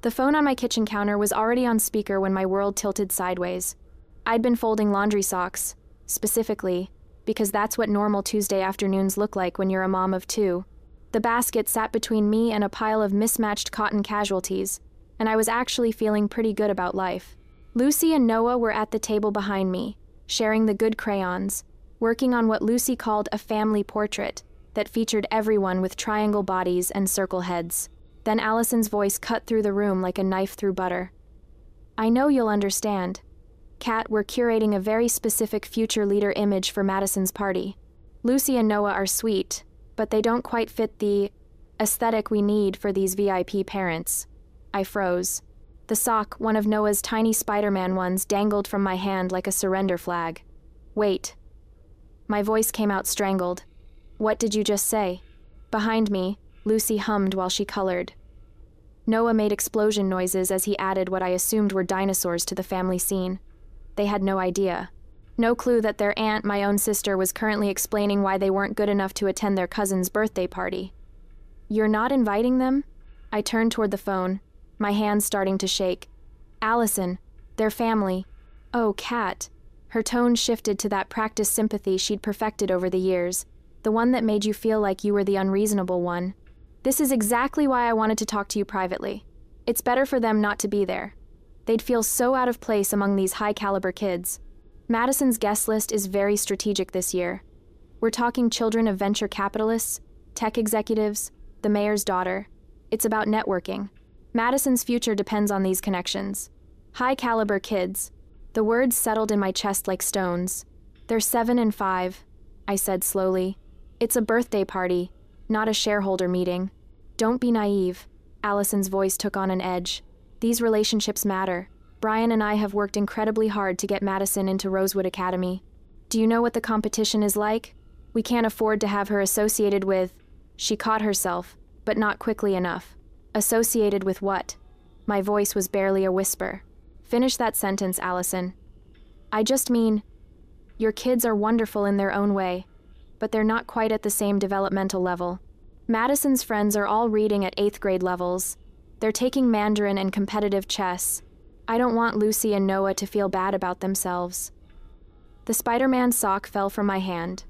The phone on my kitchen counter was already on speaker when my world tilted sideways. I'd been folding laundry socks, specifically, because that's what normal Tuesday afternoons look like when you're a mom of two. The basket sat between me and a pile of mismatched cotton casualties, and I was actually feeling pretty good about life. Lucy and Noah were at the table behind me, sharing the good crayons, working on what Lucy called a family portrait that featured everyone with triangle bodies and circle heads. Then Allison's voice cut through the room like a knife through butter. I know you'll understand. Kat, we're curating a very specific future leader image for Madison's party. Lucy and Noah are sweet, but they don't quite fit the aesthetic we need for these VIP parents. I froze. The sock, one of Noah's tiny Spider-Man ones, dangled from my hand like a surrender flag. Wait. My voice came out strangled. What did you just say? Behind me, Lucy hummed while she colored. Noah made explosion noises as he added what I assumed were dinosaurs to the family scene. They had no idea. No clue that their aunt, my own sister, was currently explaining why they weren't good enough to attend their cousin's birthday party. You're not inviting them? I turned toward the phone, my hands starting to shake. Allison, their family. Oh, Kat. Her tone shifted to that practiced sympathy she'd perfected over the years, the one that made you feel like you were the unreasonable one. This is exactly why I wanted to talk to you privately. It's better for them not to be there. They'd feel so out of place among these high-caliber kids. Madison's guest list is very strategic this year. We're talking children of venture capitalists, tech executives, the mayor's daughter. It's about networking. Madison's future depends on these connections. High-caliber kids. The words settled in my chest like stones. They're 7 and 5, I said slowly. It's a birthday party, not a shareholder meeting. Don't be naive. Allison's voice took on an edge. These relationships matter. Brian and I have worked incredibly hard to get Madison into Rosewood Academy. Do you know what the competition is like? We can't afford to have her associated with... She caught herself, but not quickly enough. Associated with what? My voice was barely a whisper. Finish that sentence, Allison. I just mean, your kids are wonderful in their own way, but they're not quite at the same developmental level. Madison's friends are all reading at 8th grade levels. They're taking Mandarin and competitive chess. I don't want Lucy and Noah to feel bad about themselves. The Spider-Man sock fell from my hand.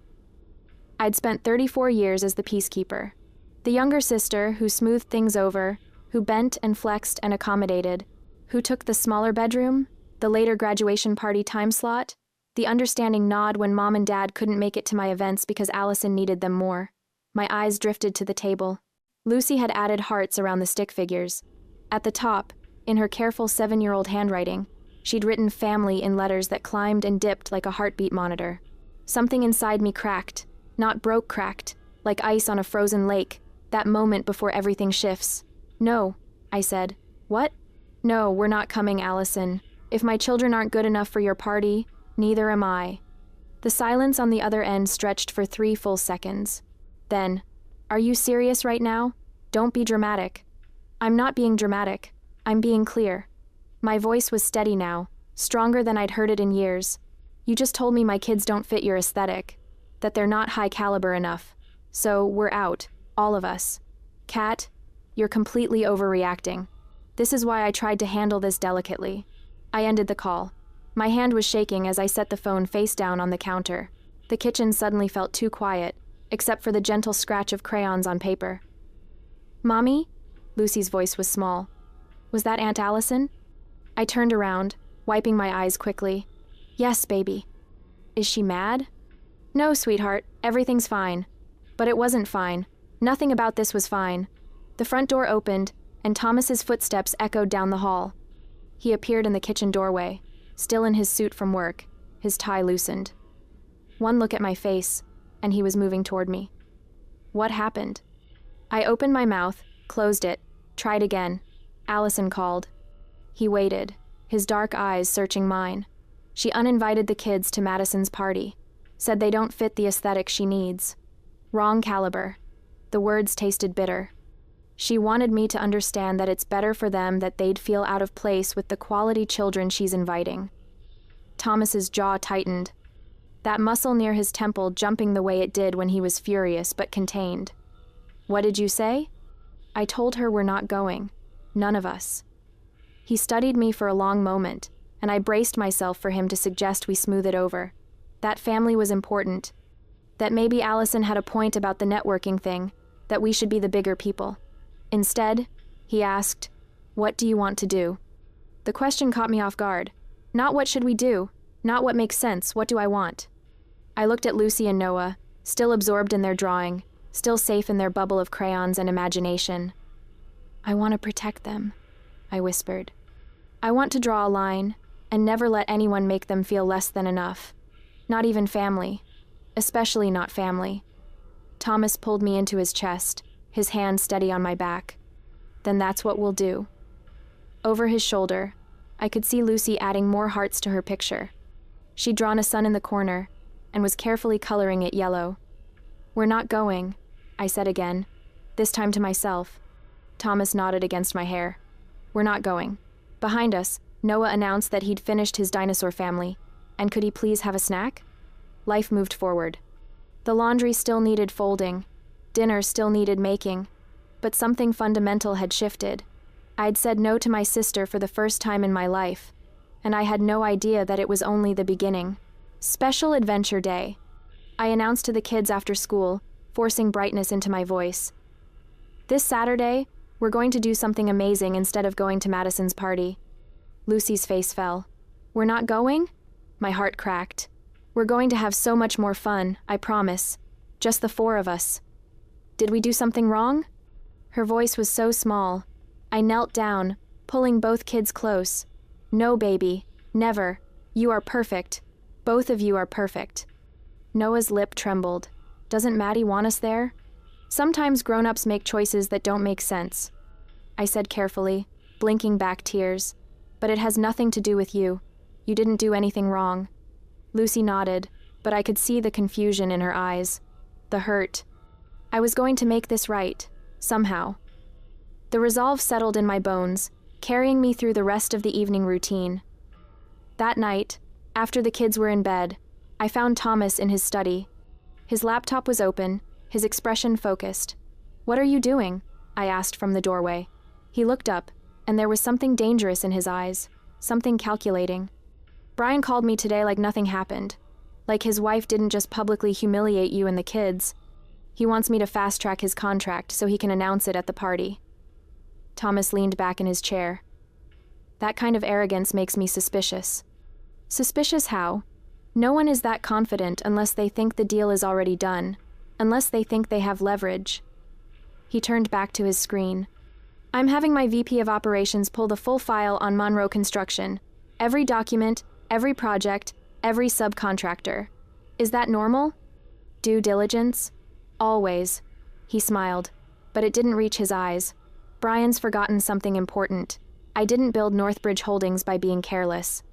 I'd spent 34 years as the peacekeeper. The younger sister, who smoothed things over, who bent and flexed and accommodated, who took the smaller bedroom, the later graduation party time slot, the understanding nod when Mom and Dad couldn't make it to my events because Allison needed them more. My eyes drifted to the table. Lucy had added hearts around the stick figures. At the top, in her careful 7-year-old handwriting, she'd written family in letters that climbed and dipped like a heartbeat monitor. Something inside me cracked, not broke cracked, like ice on a frozen lake, that moment before everything shifts. No, I said. What? No, we're not coming, Allison. If my children aren't good enough for your party, neither am I. The silence on the other end stretched for 3 full seconds. Then, are you serious right now? Don't be dramatic. I'm not being dramatic. I'm being clear. My voice was steady now, stronger than I'd heard it in years. You just told me my kids don't fit your aesthetic, that they're not high caliber enough. So, we're out, all of us. Kat, you're completely overreacting. This is why I tried to handle this delicately. I ended the call. My hand was shaking as I set the phone face down on the counter. The kitchen suddenly felt too quiet, except for the gentle scratch of crayons on paper. Mommy? Lucy's voice was small. Was that Aunt Allison? I turned around, wiping my eyes quickly. Yes, baby. Is she mad? No, sweetheart, everything's fine. But it wasn't fine. Nothing about this was fine. The front door opened, and Thomas's footsteps echoed down the hall. He appeared in the kitchen doorway, still in his suit from work, his tie loosened. One look at my face, and he was moving toward me. What happened? I opened my mouth, closed it, tried again. Allison called. He waited, his dark eyes searching mine. She uninvited the kids to Madison's party, said they don't fit the aesthetic she needs. Wrong caliber. The words tasted bitter. She wanted me to understand that it's better for them that they'd feel out of place with the quality children she's inviting. Thomas's jaw tightened, that muscle near his temple jumping the way it did when he was furious but contained. What did you say? I told her we're not going. None of us. He studied me for a long moment, and I braced myself for him to suggest we smooth it over. That family was important. That maybe Allison had a point about the networking thing, that we should be the bigger people. Instead, he asked, "What do you want to do?" The question caught me off guard. Not what should we do, not what makes sense, what do I want? I looked at Lucy and Noah, still absorbed in their drawing, still safe in their bubble of crayons and imagination. "I want to protect them," I whispered. "I want to draw a line and never let anyone make them feel less than enough. Not even family. Especially not family." Thomas pulled me into his chest, his hand steady on my back. "Then that's what we'll do." Over his shoulder, I could see Lucy adding more hearts to her picture. She'd drawn a sun in the corner and was carefully coloring it yellow. "We're not going," I said again, this time to myself. Thomas nodded against my hair. "We're not going." Behind us, Noah announced that he'd finished his dinosaur family, and could he please have a snack? Life moved forward. The laundry still needed folding, dinner still needed making, but something fundamental had shifted. I'd said no to my sister for the first time in my life, and I had no idea that it was only the beginning. Special Adventure Day, I announced to the kids after school, forcing brightness into my voice. This Saturday, we're going to do something amazing instead of going to Madison's party. Lucy's face fell. "We're not going?" My heart cracked. "We're going to have so much more fun, I promise. Just the four of us." "Did we do something wrong?" Her voice was so small. I knelt down, pulling both kids close. "No, baby. Never. You are perfect. Both of you are perfect." Noah's lip trembled. "Doesn't Maddie want us there?" "Sometimes grown-ups make choices that don't make sense," I said carefully, blinking back tears. "But it has nothing to do with you. You didn't do anything wrong." Lucy nodded, but I could see the confusion in her eyes. The hurt. I was going to make this right, somehow. The resolve settled in my bones, carrying me through the rest of the evening routine. That night, after the kids were in bed, I found Thomas in his study. His laptop was open, his expression focused. "What are you doing?" I asked from the doorway. He looked up, and there was something dangerous in his eyes, something calculating. "Brian called me today like nothing happened. Like his wife didn't just publicly humiliate you and the kids. He wants me to fast-track his contract so he can announce it at the party." Thomas leaned back in his chair. "That kind of arrogance makes me suspicious." "Suspicious how?" "No one is that confident unless they think the deal is already done, unless they think they have leverage." He turned back to his screen. "I'm having my VP of Operations pull the full file on Monroe Construction. Every document, every project, every subcontractor. Is that normal?" "Due diligence?" "Always." He smiled, but it didn't reach his eyes. "Brian's forgotten something important. I didn't build Northbridge Holdings by being careless.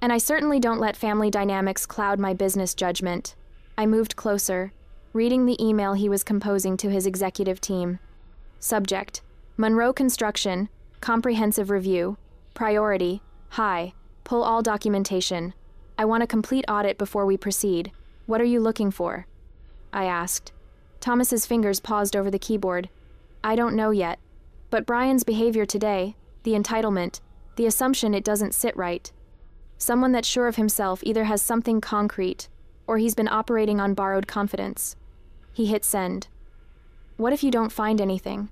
And I certainly don't let family dynamics cloud my business judgment." I moved closer, reading the email he was composing to his executive team. Subject: Monroe Construction, Comprehensive Review, Priority, High, Pull all documentation. I want a complete audit before we proceed. What are you looking for?" I asked. Thomas's fingers paused over the keyboard. "I don't know yet. But Brian's behavior today, the entitlement, the assumption it doesn't sit right. Someone that's sure of himself either has something concrete, or he's been operating on borrowed confidence." He hit send. "What if you don't find anything?"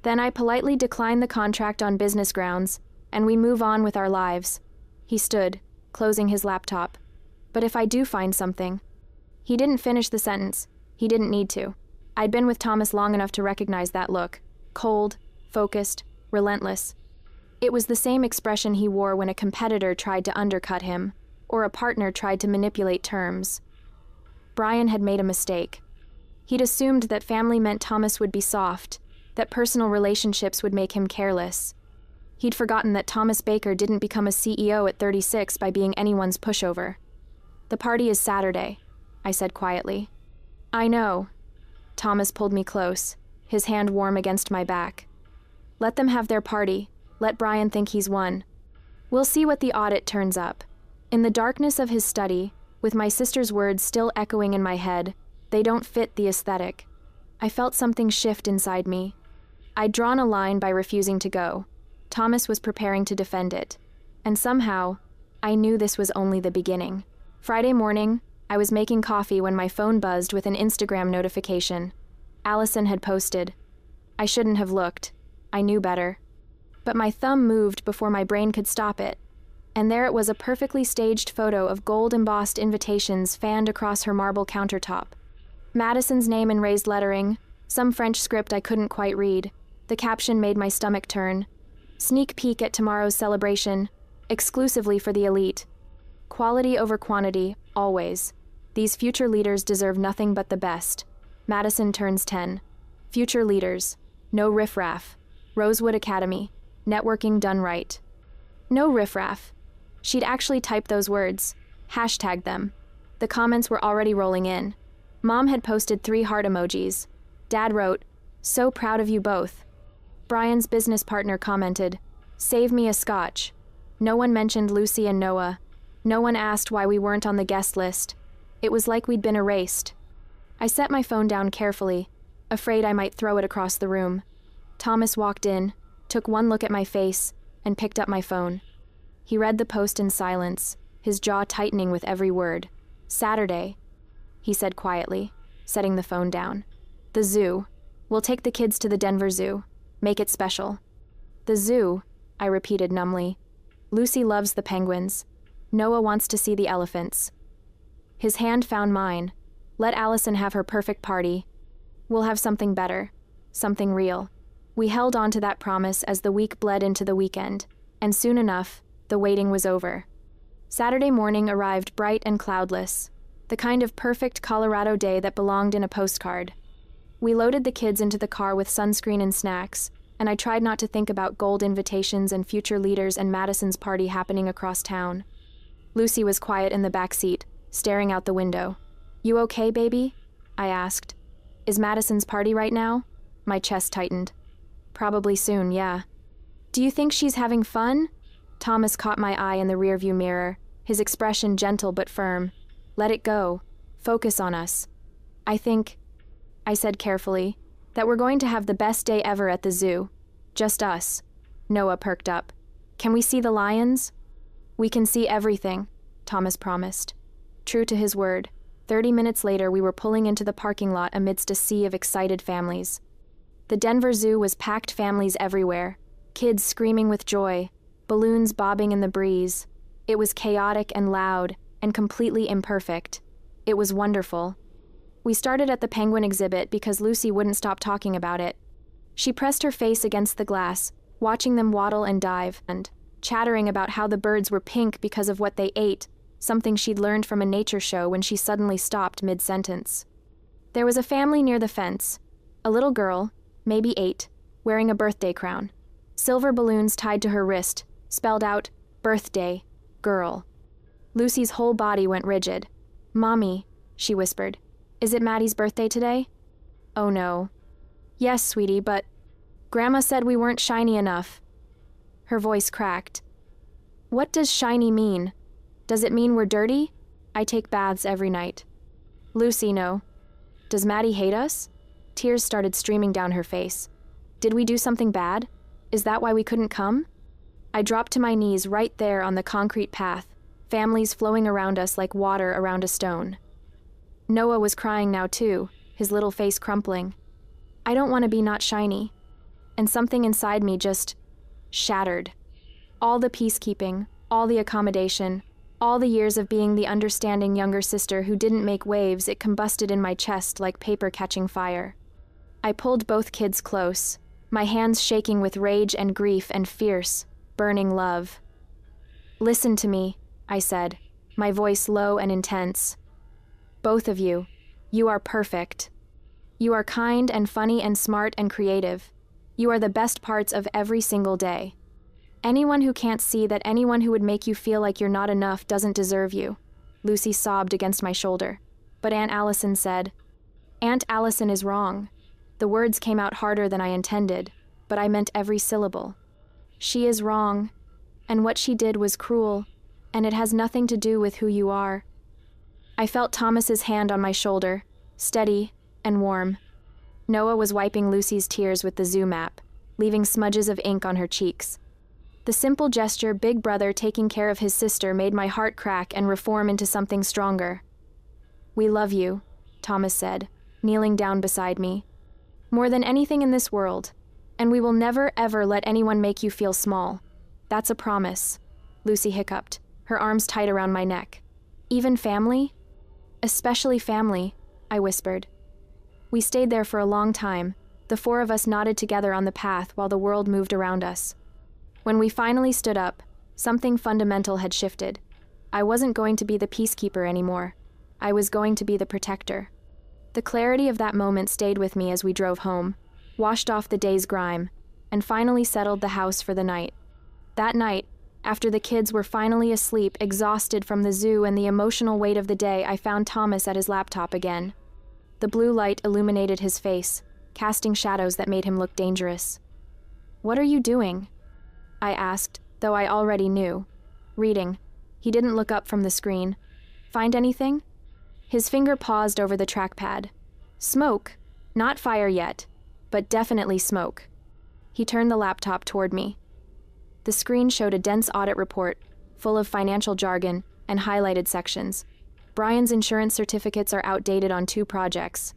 "Then I politely decline the contract on business grounds, and we move on with our lives." He stood, closing his laptop. "But if I do find something?" He didn't finish the sentence. He didn't need to. I'd been with Thomas long enough to recognize that look. Cold, focused, relentless. It was the same expression he wore when a competitor tried to undercut him, or a partner tried to manipulate terms. Brian had made a mistake. He'd assumed that family meant Thomas would be soft, that personal relationships would make him careless. He'd forgotten that Thomas Baker didn't become a CEO at 36 by being anyone's pushover. "The party is Saturday," I said quietly. "I know." Thomas pulled me close, his hand warm against my back. "Let them have their party. Let Brian think he's won. We'll see what the audit turns up." In the darkness of his study, with my sister's words still echoing in my head, they don't fit the aesthetic. I felt something shift inside me. I'd drawn a line by refusing to go. Thomas was preparing to defend it. And somehow, I knew this was only the beginning. Friday morning, I was making coffee when my phone buzzed with an Instagram notification. Allison had posted. I shouldn't have looked. I knew better. But my thumb moved before my brain could stop it. And there it was, a perfectly staged photo of gold-embossed invitations fanned across her marble countertop. Madison's name in raised lettering, some French script I couldn't quite read. The caption made my stomach turn. Sneak peek at tomorrow's celebration, exclusively for the elite. Quality over quantity, always. These future leaders deserve nothing but the best. Madison turns 10. Future leaders. No riffraff. Rosewood Academy. Networking done right. No riffraff. She'd actually typed those words. Hashtagged them. The comments were already rolling in. Mom had posted 3 heart emojis. Dad wrote, "So proud of you both." Brian's business partner commented, "Save me a scotch." No one mentioned Lucy and Noah. No one asked why we weren't on the guest list. It was like we'd been erased. I set my phone down carefully, afraid I might throw it across the room. Thomas walked in, took one look at my face, and picked up my phone. He read the post in silence, his jaw tightening with every word. "Saturday," he said quietly, setting the phone down. "The zoo. We'll take the kids to the Denver Zoo. Make it special." "The zoo," I repeated numbly. "Lucy loves the penguins. Noah wants to see the elephants." His hand found mine. "Let Allison have her perfect party. We'll have something better. Something real." We held on to that promise as the week bled into the weekend, and soon enough, the waiting was over. Saturday morning arrived bright and cloudless, the kind of perfect Colorado day that belonged in a postcard. We loaded the kids into the car with sunscreen and snacks, and I tried not to think about gold invitations and future leaders and Madison's party happening across town. Lucy was quiet in the back seat, staring out the window. "You okay, baby?" I asked. "Is Madison's party right now?" My chest tightened. "Probably soon, yeah." "Do you think she's having fun?" Thomas caught my eye in the rearview mirror, his expression gentle but firm. "Let it go. Focus on us." I said carefully, "that we're going to have the best day ever at the zoo. Just us." Noah perked up. "Can we see the lions?" "We can see everything," Thomas promised. True to his word, 30 minutes later we were pulling into the parking lot amidst a sea of excited families. The Denver Zoo was packed, families everywhere, kids screaming with joy, balloons bobbing in the breeze. It was chaotic and loud, and completely imperfect. It was wonderful. We started at the penguin exhibit because Lucy wouldn't stop talking about it. She pressed her face against the glass, watching them waddle and dive, and chattering about how the birds were pink because of what they ate, something she'd learned from a nature show when she suddenly stopped mid-sentence. There was a family near the fence, a little girl, maybe 8, wearing a birthday crown. Silver balloons tied to her wrist, spelled out, "Birthday, girl." Lucy's whole body went rigid. "Mommy," she whispered, "is it Maddie's birthday today?" "Oh no." "Yes, sweetie, but Grandma said we weren't shiny enough." Her voice cracked. "What does shiny mean? Does it mean we're dirty? I take baths every night." "Lucy, no." "Does Maddie hate us?" Tears started streaming down her face. "Did we do something bad? Is that why we couldn't come?" I dropped to my knees right there on the concrete path, families flowing around us like water around a stone. Noah was crying now too, his little face crumpling. I don't want to be not shiny. And something inside me just shattered. All the peacekeeping, all the accommodation, all the years of being the understanding younger sister who didn't make waves, it combusted in my chest like paper catching fire. I pulled both kids close, my hands shaking with rage and grief and fierce, burning love. "Listen to me," I said, my voice low and intense. "Both of you, you are perfect. You are kind and funny and smart and creative. You are the best parts of every single day. Anyone who can't see that, anyone who would make you feel like you're not enough, doesn't deserve you." Lucy sobbed against my shoulder. But Aunt Allison said, "Aunt Allison is wrong." The words came out harder than I intended, but I meant every syllable. "She is wrong, and what she did was cruel, and it has nothing to do with who you are." I felt Thomas's hand on my shoulder, steady and warm. Noah was wiping Lucy's tears with the zoo map, leaving smudges of ink on her cheeks. The simple gesture, big brother taking care of his sister, made my heart crack and reform into something stronger. "We love you," Thomas said, kneeling down beside me. "More than anything in this world. And we will never, ever let anyone make you feel small. That's a promise," Lucy hiccuped, her arms tight around my neck. "Even family?" "Especially family," I whispered. We stayed there for a long time. The four of us nodded together on the path while the world moved around us. When we finally stood up, something fundamental had shifted. I wasn't going to be the peacekeeper anymore. I was going to be the protector. The clarity of that moment stayed with me as we drove home, washed off the day's grime, and finally settled the house for the night. That night, after the kids were finally asleep, exhausted from the zoo and the emotional weight of the day, I found Thomas at his laptop again. The blue light illuminated his face, casting shadows that made him look dangerous. "What are you doing?" I asked, though I already knew. "Reading." He didn't look up from the screen. "Find anything?" His finger paused over the trackpad. "Smoke. Not fire yet, but definitely smoke." He turned the laptop toward me. The screen showed a dense audit report, full of financial jargon and highlighted sections. Brian's insurance certificates are outdated on 2 projects.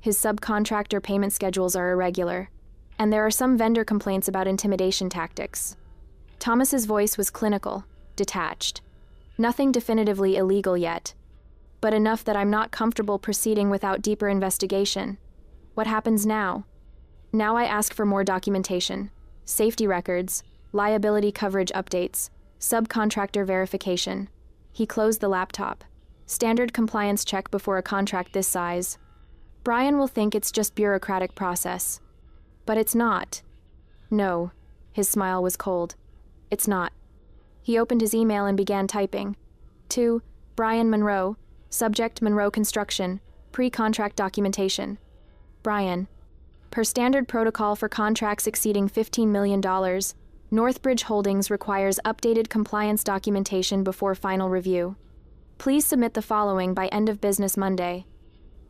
His subcontractor payment schedules are irregular, and there are some vendor complaints about intimidation tactics. Thomas's voice was clinical, detached. Nothing definitively illegal yet, but enough that I'm not comfortable proceeding without deeper investigation. What happens now? Now I ask for more documentation, safety records, liability coverage updates, subcontractor verification. He closed the laptop. Standard compliance check before a contract this size. Brian will think it's just bureaucratic process. But it's not. No. His smile was cold. It's not. He opened his email and began typing. To Brian Monroe, subject Monroe Construction, pre-contract documentation. Brian. Per standard protocol for contracts exceeding $15 million, Northbridge Holdings requires updated compliance documentation before final review. Please submit the following by end of business Monday.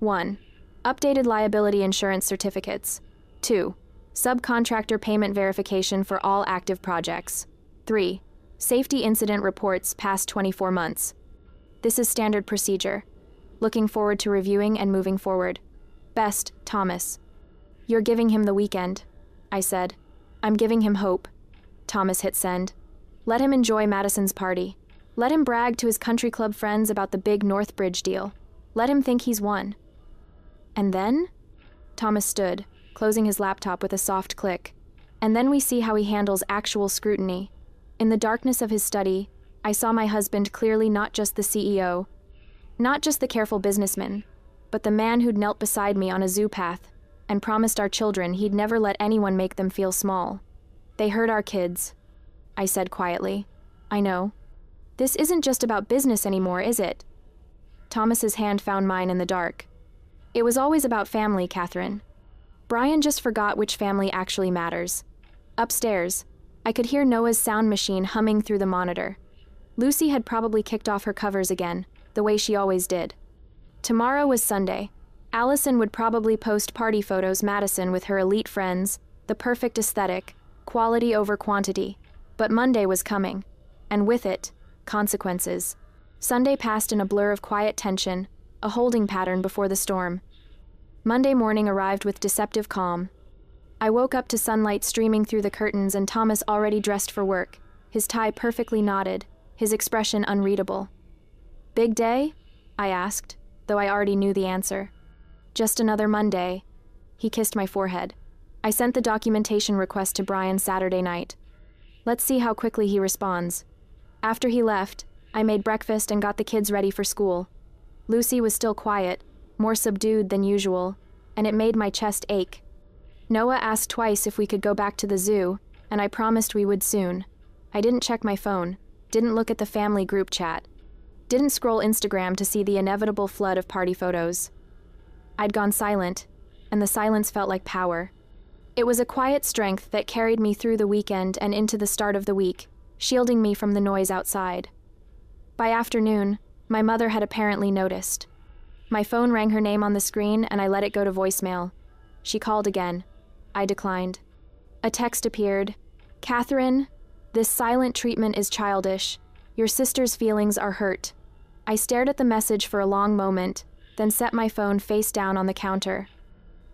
1. Updated liability insurance certificates. 2. Subcontractor payment verification for all active projects. 3. Safety incident reports past 24 months. This is standard procedure. Looking forward to reviewing and moving forward. Best, Thomas. You're giving him the weekend, I said. I'm giving him hope. Thomas hit send. Let him enjoy Madison's party. Let him brag to his country club friends about the big Northbridge deal. Let him think he's won. And then? Thomas stood, closing his laptop with a soft click. And then we see how he handles actual scrutiny. In the darkness of his study, I saw my husband clearly not just the CEO, not just the careful businessman, but the man who'd knelt beside me on a zoo path and promised our children he'd never let anyone make them feel small. They hurt our kids, I said quietly. I know. This isn't just about business anymore, is it? Thomas's hand found mine in the dark. It was always about family, Catherine. Brian just forgot which family actually matters. Upstairs, I could hear Noah's sound machine humming through the monitor. Lucy had probably kicked off her covers again, the way she always did. Tomorrow was Sunday. Allison would probably post party photos Madison with her elite friends, the perfect aesthetic, quality over quantity. But Monday was coming, and with it, consequences. Sunday passed in a blur of quiet tension, a holding pattern before the storm. Monday morning arrived with deceptive calm. I woke up to sunlight streaming through the curtains and Thomas already dressed for work, his tie perfectly knotted, his expression unreadable. Big day? I asked, though I already knew the answer. Just another Monday. He kissed my forehead. I sent the documentation request to Brian Saturday night. Let's see how quickly he responds. After he left, I made breakfast and got the kids ready for school. Lucy was still quiet, more subdued than usual, and it made my chest ache. Noah asked twice if we could go back to the zoo, and I promised we would soon. I didn't check my phone, didn't look at the family group chat, didn't scroll Instagram to see the inevitable flood of party photos. I'd gone silent, and the silence felt like power. It was a quiet strength that carried me through the weekend and into the start of the week, shielding me from the noise outside. By afternoon, my mother had apparently noticed. My phone rang her name on the screen and I let it go to voicemail. She called again. I declined. A text appeared. Catherine, This silent treatment is childish. Your sister's feelings are hurt. I stared at the message for a long moment, then set my phone face down on the counter.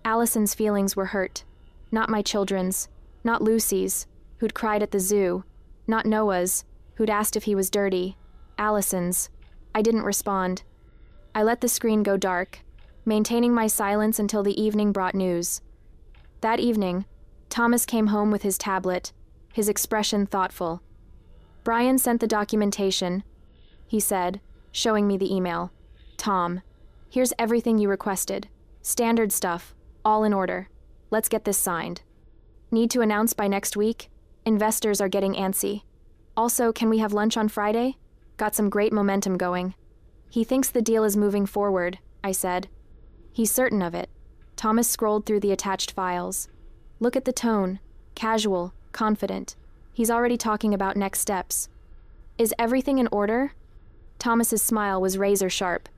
Allison's feelings were hurt. Not my children's. Not Lucy's, who'd cried at the zoo. Not Noah's, who'd asked if he was dirty. Allison's. I didn't respond. I let the screen go dark, maintaining my silence until the evening brought news. That evening, Thomas came home with his tablet, his expression thoughtful. "Brian sent the documentation," he said, showing me the email. "Tom, here's everything you requested. Standard stuff, all in order. Let's get this signed. Need to announce by next week? Investors are getting antsy. Also, can we have lunch on Friday? Got some great momentum going." "He thinks the deal is moving forward," I said. "He's certain of it." Thomas scrolled through the attached files. "Look at the tone. Casual, confident. He's already talking about next steps." "Is everything in order?" Thomas's smile was razor sharp.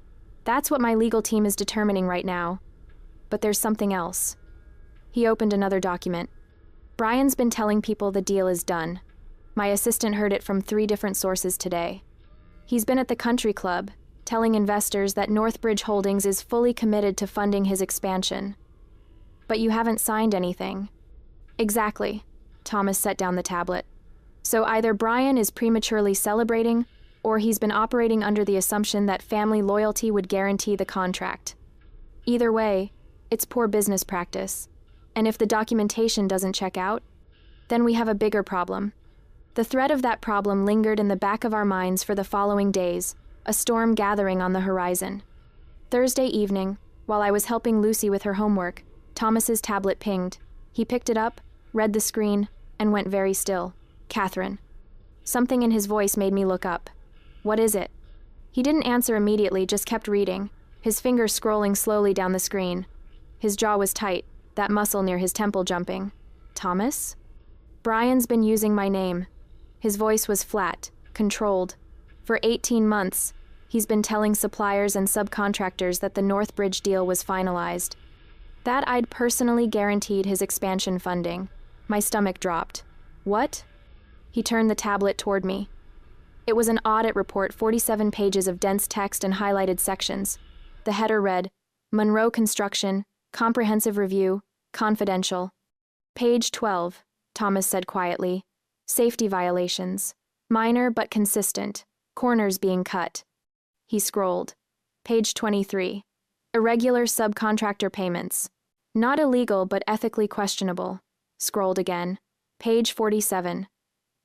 "That's what my legal team is determining right now. But there's something else." He opened another document. "Brian's been telling people the deal is done. My assistant heard it from 3 different sources today. He's been at the country club, telling investors that Northbridge Holdings is fully committed to funding his expansion." "But you haven't signed anything." "Exactly." Thomas set down the tablet. "So either Brian is prematurely celebrating, or he's been operating under the assumption that family loyalty would guarantee the contract. Either way, it's poor business practice. And if the documentation doesn't check out, then we have a bigger problem." The threat of that problem lingered in the back of our minds for the following days, a storm gathering on the horizon. Thursday evening, while I was helping Lucy with her homework, Thomas's tablet pinged. He picked it up, read the screen, and went very still. "Catherine." Something in his voice made me look up. "What is it?" He didn't answer immediately, just kept reading, his fingers scrolling slowly down the screen. His jaw was tight, that muscle near his temple jumping. "Thomas?" "Brian's been using my name." His voice was flat, controlled. "For 18 months, he's been telling suppliers and subcontractors that the Northbridge deal was finalized. That I'd personally guaranteed his expansion funding." My stomach dropped. "What?" He turned the tablet toward me. It was an audit report, 47 pages of dense text and highlighted sections. The header read, "Monroe Construction, Comprehensive Review, Confidential." "Page 12, Thomas said quietly. "Safety violations. Minor but consistent. Corners being cut." He scrolled. "Page 23. Irregular subcontractor payments. Not illegal but ethically questionable." Scrolled again. "Page 47.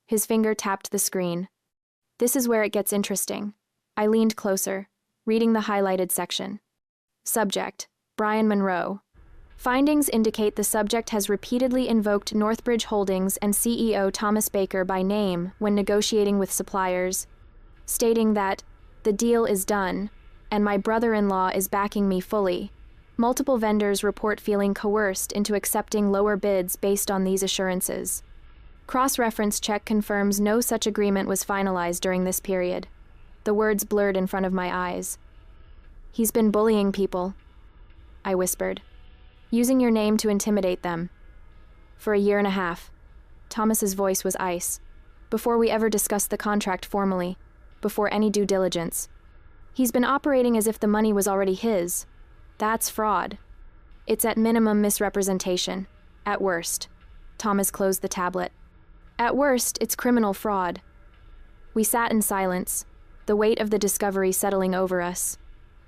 His finger tapped the screen. "This is where it gets interesting." I leaned closer, reading the highlighted section. Subject: Brian Monroe. Findings indicate the subject has repeatedly invoked Northbridge Holdings and CEO Thomas Baker by name when negotiating with suppliers, stating that the deal is done and my brother-in-law is backing me fully. Multiple vendors report feeling coerced into accepting lower bids based on these assurances. Cross-reference check confirms no such agreement was finalized during this period. The words blurred in front of my eyes. "He's been bullying people," I whispered. "Using your name to intimidate them. For a 1.5 years. Thomas's voice was ice. "Before we ever discussed the contract formally, before any due diligence. He's been operating as if the money was already his. That's fraud. It's at minimum misrepresentation. At worst." Thomas closed the tablet. "At worst, it's criminal fraud." We sat in silence, the weight of the discovery settling over us.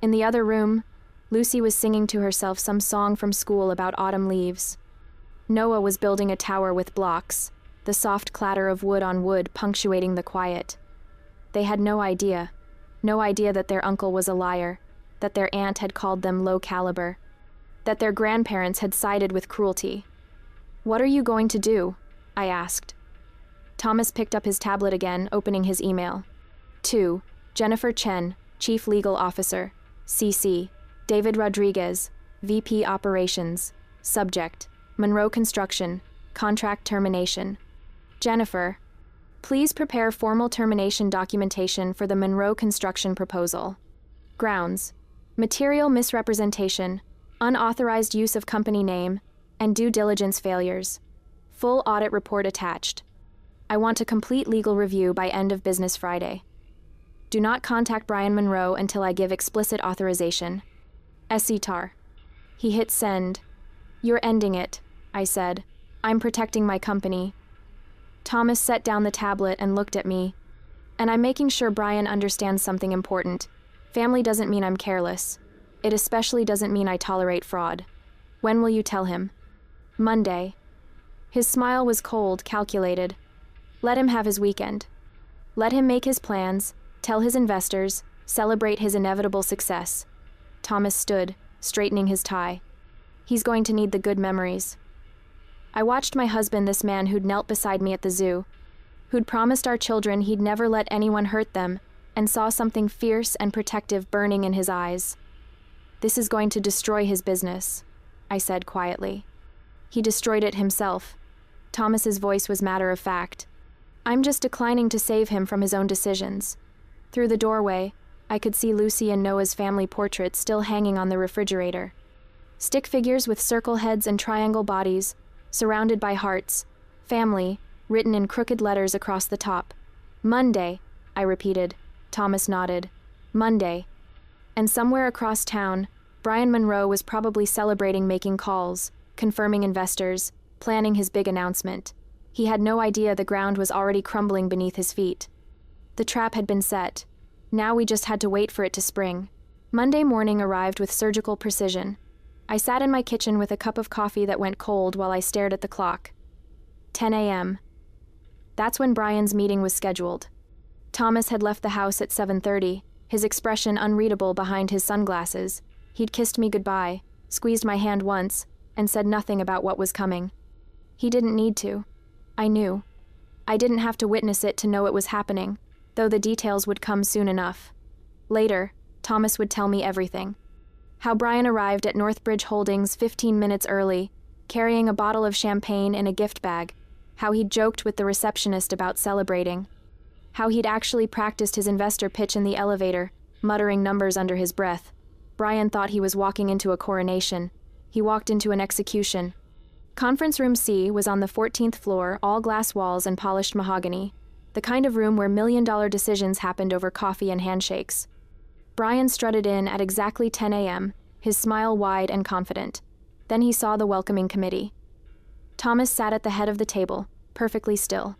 In the other room, Lucy was singing to herself some song from school about autumn leaves. Noah was building a tower with blocks, the soft clatter of wood on wood punctuating the quiet. They had no idea that their uncle was a liar, that their aunt had called them low caliber, that their grandparents had sided with cruelty. "What are you going to do?" I asked. Thomas picked up his tablet again, opening his email. To Jennifer Chen, Chief Legal Officer, CC, David Rodriguez, VP Operations, Subject, Monroe Construction, Contract Termination. Jennifer, please prepare formal termination documentation for the Monroe Construction proposal. Grounds, material misrepresentation, unauthorized use of company name, and due diligence failures. Full audit report attached. I want a complete legal review by end of business Friday. Do not contact Brian Monroe until I give explicit authorization. SCTAR. He hit send. You're ending it, I said. I'm protecting my company. Thomas set down the tablet and looked at me. And I'm making sure Brian understands something important. Family doesn't mean I'm careless. It especially doesn't mean I tolerate fraud. When will you tell him? Monday. His smile was cold, calculated. Let him have his weekend. Let him make his plans, tell his investors, celebrate his inevitable success. Thomas stood, straightening his tie. He's going to need the good memories. I watched my husband, this man who'd knelt beside me at the zoo, who'd promised our children he'd never let anyone hurt them, and saw something fierce and protective burning in his eyes. This is going to destroy his business, I said quietly. He destroyed it himself. Thomas's voice was matter of fact. I'm just declining to save him from his own decisions. Through the doorway, I could see Lucy and Noah's family portraits still hanging on the refrigerator. Stick figures with circle heads and triangle bodies, surrounded by hearts. Family, written in crooked letters across the top. Monday, I repeated. Thomas nodded. Monday. And somewhere across town, Brian Monroe was probably celebrating, making calls, confirming investors, planning his big announcement. He had no idea the ground was already crumbling beneath his feet. The trap had been set. Now we just had to wait for it to spring. Monday morning arrived with surgical precision. I sat in my kitchen with a cup of coffee that went cold while I stared at the clock. 10 a.m. That's when Brian's meeting was scheduled. Thomas had left the house at 7:30, his expression unreadable behind his sunglasses. He'd kissed me goodbye, squeezed my hand once, and said nothing about what was coming. He didn't need to. I knew. I didn't have to witness it to know it was happening, though the details would come soon enough. Later, Thomas would tell me everything. How Brian arrived at Northbridge Holdings 15 minutes early, carrying a bottle of champagne in a gift bag. How he'd joked with the receptionist about celebrating. How he'd actually practiced his investor pitch in the elevator, muttering numbers under his breath. Brian thought he was walking into a coronation. He walked into an execution. Conference Room C was on the 14th floor, all glass walls and polished mahogany, the kind of room where million-dollar decisions happened over coffee and handshakes. Brian strutted in at exactly 10 a.m., his smile wide and confident. Then he saw the welcoming committee. Thomas sat at the head of the table, perfectly still.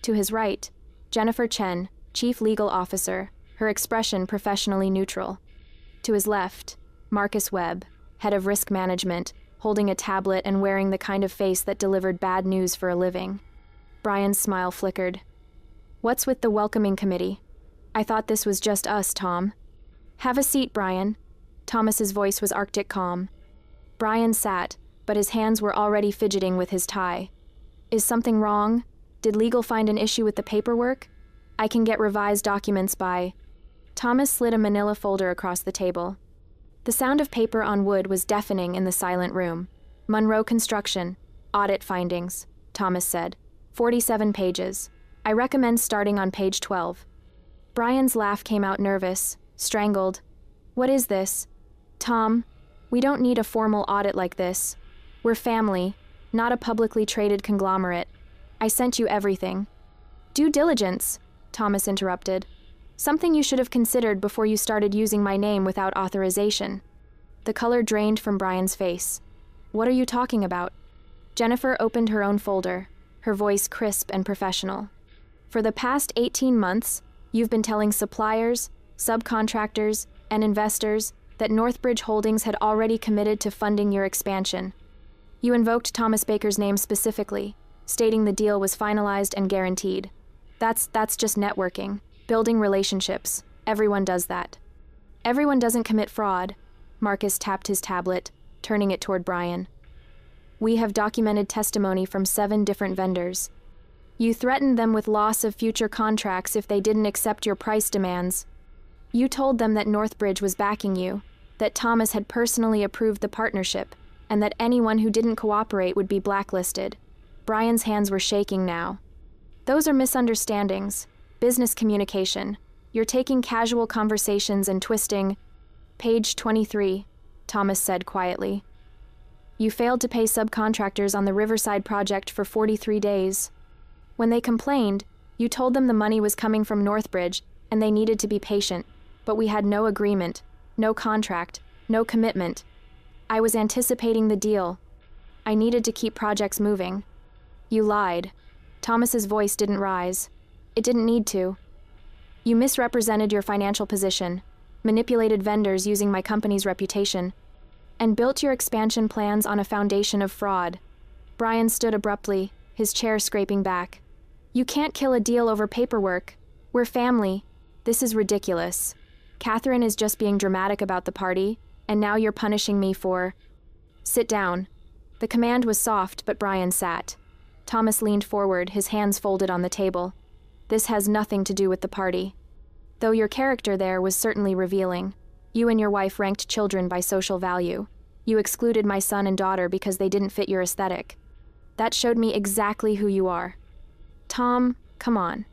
To his right, Jennifer Chen, Chief Legal Officer, her expression professionally neutral. To his left, Marcus Webb, Head of Risk Management, holding a tablet and wearing the kind of face that delivered bad news for a living. Brian's smile flickered. What's with the welcoming committee? I thought this was just us, Tom. Have a seat, Brian. Thomas's voice was Arctic calm. Brian sat, but his hands were already fidgeting with his tie. Is something wrong? Did legal find an issue with the paperwork? I can get revised documents by... Thomas slid a manila folder across the table. The sound of paper on wood was deafening in the silent room. Monroe Construction, audit findings, Thomas said. 47 pages. I recommend starting on page 12. Brian's laugh came out nervous, strangled. What is this? Tom, we don't need a formal audit like this. We're family, not a publicly traded conglomerate. I sent you everything. Due diligence, Thomas interrupted. Something you should have considered before you started using my name without authorization. The color drained from Brian's face. What are you talking about? Jennifer opened her own folder, her voice crisp and professional. For the past 18 months, you've been telling suppliers, subcontractors, and investors that Northbridge Holdings had already committed to funding your expansion. You invoked Thomas Baker's name specifically, stating the deal was finalized and guaranteed. That's just networking, building relationships. Everyone does that. Everyone doesn't commit fraud. Marcus tapped his tablet, turning it toward Brian. We have documented testimony from 7 different vendors. You threatened them with loss of future contracts if they didn't accept your price demands. You told them that Northbridge was backing you, that Thomas had personally approved the partnership, and that anyone who didn't cooperate would be blacklisted. Brian's hands were shaking now. Those are misunderstandings, business communication. You're taking casual conversations and twisting. Page 23, Thomas said quietly. You failed to pay subcontractors on the Riverside project for 43 days. When they complained, you told them the money was coming from Northbridge and they needed to be patient, but we had no agreement, no contract, no commitment. I was anticipating the deal. I needed to keep projects moving. You lied. Thomas's voice didn't rise. It didn't need to. You misrepresented your financial position, manipulated vendors using my company's reputation, and built your expansion plans on a foundation of fraud. Brian stood abruptly, his chair scraping back. You can't kill a deal over paperwork. We're family. This is ridiculous. Catherine is just being dramatic about the party, and now you're punishing me for... Sit down. The command was soft, but Brian sat. Thomas leaned forward, his hands folded on the table. This has nothing to do with the party. Though your character there was certainly revealing. You and your wife ranked children by social value. You excluded my son and daughter because they didn't fit your aesthetic. That showed me exactly who you are. Tom, come on.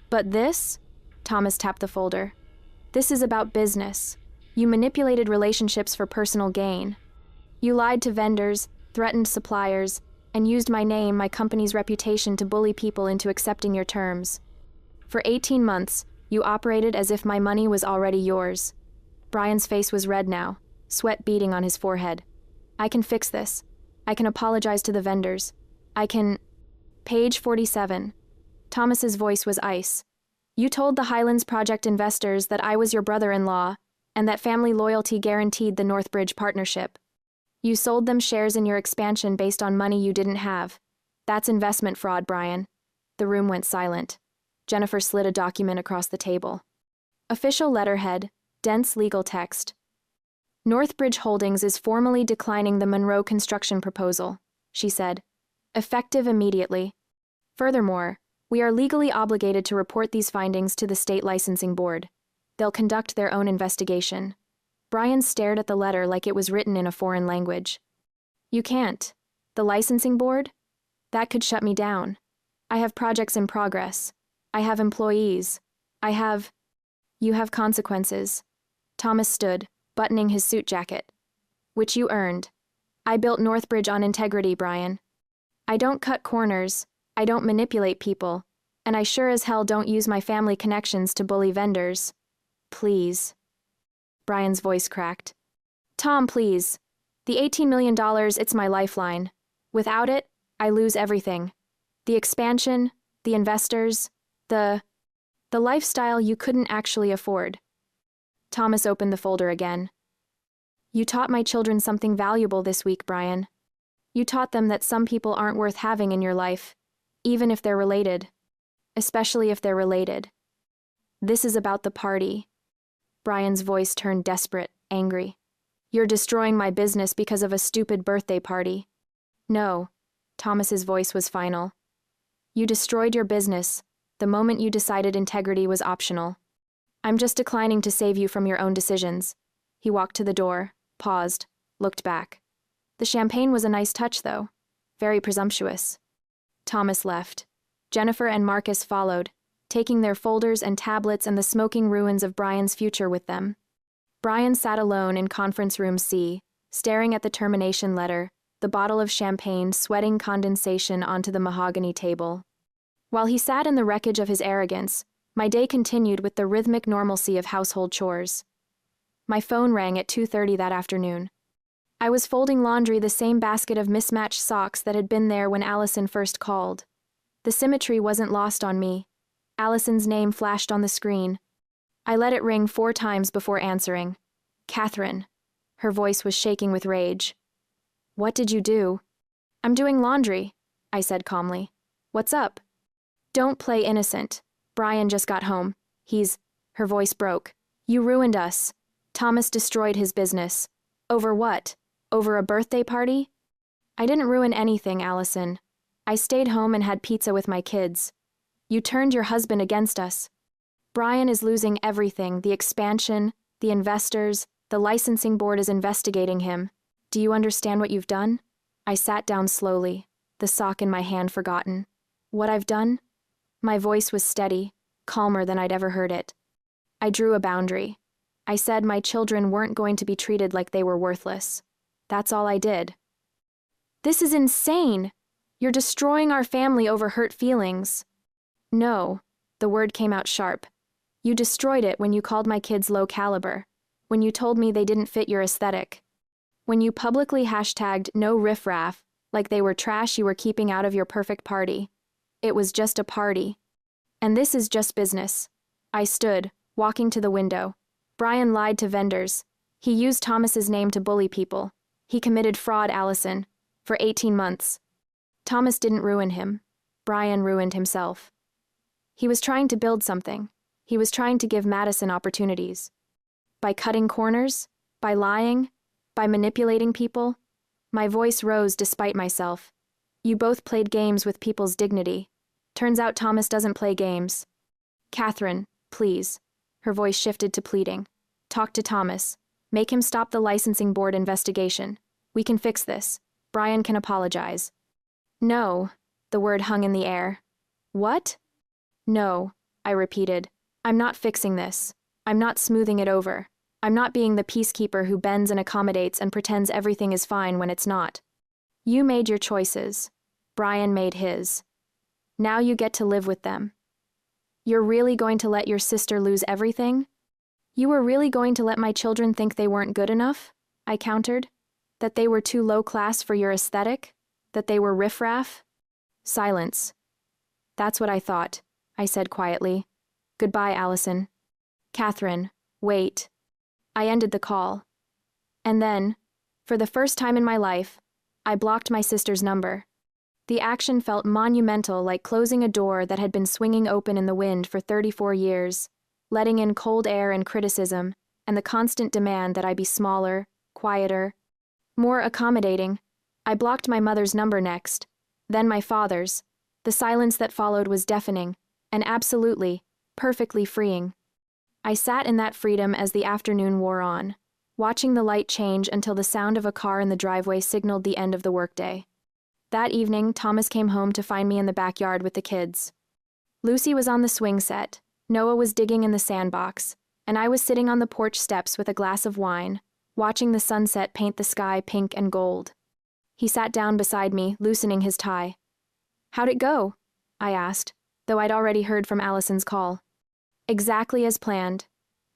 But this? Thomas tapped the folder. This is about business. You manipulated relationships for personal gain. You lied to vendors, threatened suppliers, and used my name, my company's reputation to bully people into accepting your terms. For 18 months, you operated as if my money was already yours. Brian's face was red now, sweat beading on his forehead. I can fix this. I can apologize to the vendors. I can... Page 47. Thomas's voice was ice. You told the Highlands Project investors that I was your brother-in-law, and that family loyalty guaranteed the Northbridge partnership. You sold them shares in your expansion based on money you didn't have. That's investment fraud, Brian. The room went silent. Jennifer slid a document across the table. Official letterhead, dense legal text. Northbridge Holdings is formally declining the Monroe construction proposal, she said. Effective immediately. Furthermore, we are legally obligated to report these findings to the state licensing board. They'll conduct their own investigation. Brian stared at the letter like it was written in a foreign language. You can't. The licensing board? That could shut me down. I have projects in progress. I have employees. You have consequences. Thomas stood, buttoning his suit jacket. Which you earned. I built Northbridge on integrity, Brian. I don't cut corners. I don't manipulate people. And I sure as hell don't use my family connections to bully vendors. Please. Brian's voice cracked. Tom, please. The $18 million, it's my lifeline. Without it, I lose everything. The expansion, the investors, the lifestyle you couldn't actually afford. Thomas opened the folder again. You taught my children something valuable this week, Brian. You taught them that some people aren't worth having in your life, even if they're related. Especially if they're related. This is about the party. Brian's voice turned desperate, angry. You're destroying my business because of a stupid birthday party. No. Thomas's voice was final. You destroyed your business the moment you decided integrity was optional. I'm just declining to save you from your own decisions. He walked to the door, paused, looked back. The champagne was a nice touch, though. Very presumptuous. Thomas left. Jennifer and Marcus followed, taking their folders and tablets and the smoking ruins of Brian's future with them. Brian sat alone in conference room C, staring at the termination letter, the bottle of champagne sweating condensation onto the mahogany table. While he sat in the wreckage of his arrogance, my day continued with the rhythmic normalcy of household chores. My phone rang at 2:30 that afternoon. I was folding laundry, the same basket of mismatched socks that had been there when Allison first called. The symmetry wasn't lost on me. Allison's name flashed on the screen. I let it ring 4 times before answering. Catherine. Her voice was shaking with rage. What did you do? I'm doing laundry, I said calmly. What's up? Don't play innocent. Brian just got home. Her voice broke. You ruined us. Thomas destroyed his business. Over what? Over a birthday party? I didn't ruin anything, Allison. I stayed home and had pizza with my kids. You turned your husband against us. Brian is losing everything, the expansion, the investors, the licensing board is investigating him. Do you understand what you've done? I sat down slowly, the sock in my hand forgotten. What I've done? My voice was steady, calmer than I'd ever heard it. I drew a boundary. I said my children weren't going to be treated like they were worthless. That's all I did. This is insane! You're destroying our family over hurt feelings. No, the word came out sharp. You destroyed it when you called my kids low caliber, when you told me they didn't fit your aesthetic, when you publicly hashtagged no riffraff, like they were trash you were keeping out of your perfect party. It was just a party. And this is just business. I stood, walking to the window. Brian lied to vendors. He used Thomas's name to bully people. He committed fraud, Allison, for 18 months. Thomas didn't ruin him. Brian ruined himself. He was trying to build something. He was trying to give Madison opportunities. By cutting corners, by lying, by manipulating people. My voice rose despite myself. You both played games with people's dignity. Turns out Thomas doesn't play games. Catherine, please. Her voice shifted to pleading. Talk to Thomas. Make him stop the licensing board investigation. We can fix this. Brian can apologize. No, the word hung in the air. What? No, I repeated. I'm not fixing this. I'm not smoothing it over. I'm not being the peacekeeper who bends and accommodates and pretends everything is fine when it's not. You made your choices. Brian made his. Now you get to live with them. You're really going to let your sister lose everything? You were really going to let my children think they weren't good enough? I countered. That they were too low class for your aesthetic? That they were riffraff? Silence. That's what I thought, I said quietly. Goodbye, Allison. Catherine, wait. I ended the call. And then, for the first time in my life, I blocked my sister's number. The action felt monumental, like closing a door that had been swinging open in the wind for 34 years, letting in cold air and criticism, and the constant demand that I be smaller, quieter, more accommodating. I blocked my mother's number next, then my father's. The silence that followed was deafening, and absolutely, perfectly freeing. I sat in that freedom as the afternoon wore on, watching the light change until the sound of a car in the driveway signaled the end of the workday. That evening, Thomas came home to find me in the backyard with the kids. Lucy was on the swing set, Noah was digging in the sandbox, and I was sitting on the porch steps with a glass of wine, watching the sunset paint the sky pink and gold. He sat down beside me, loosening his tie. How'd it go? I asked, though I'd already heard from Allison's call. Exactly as planned.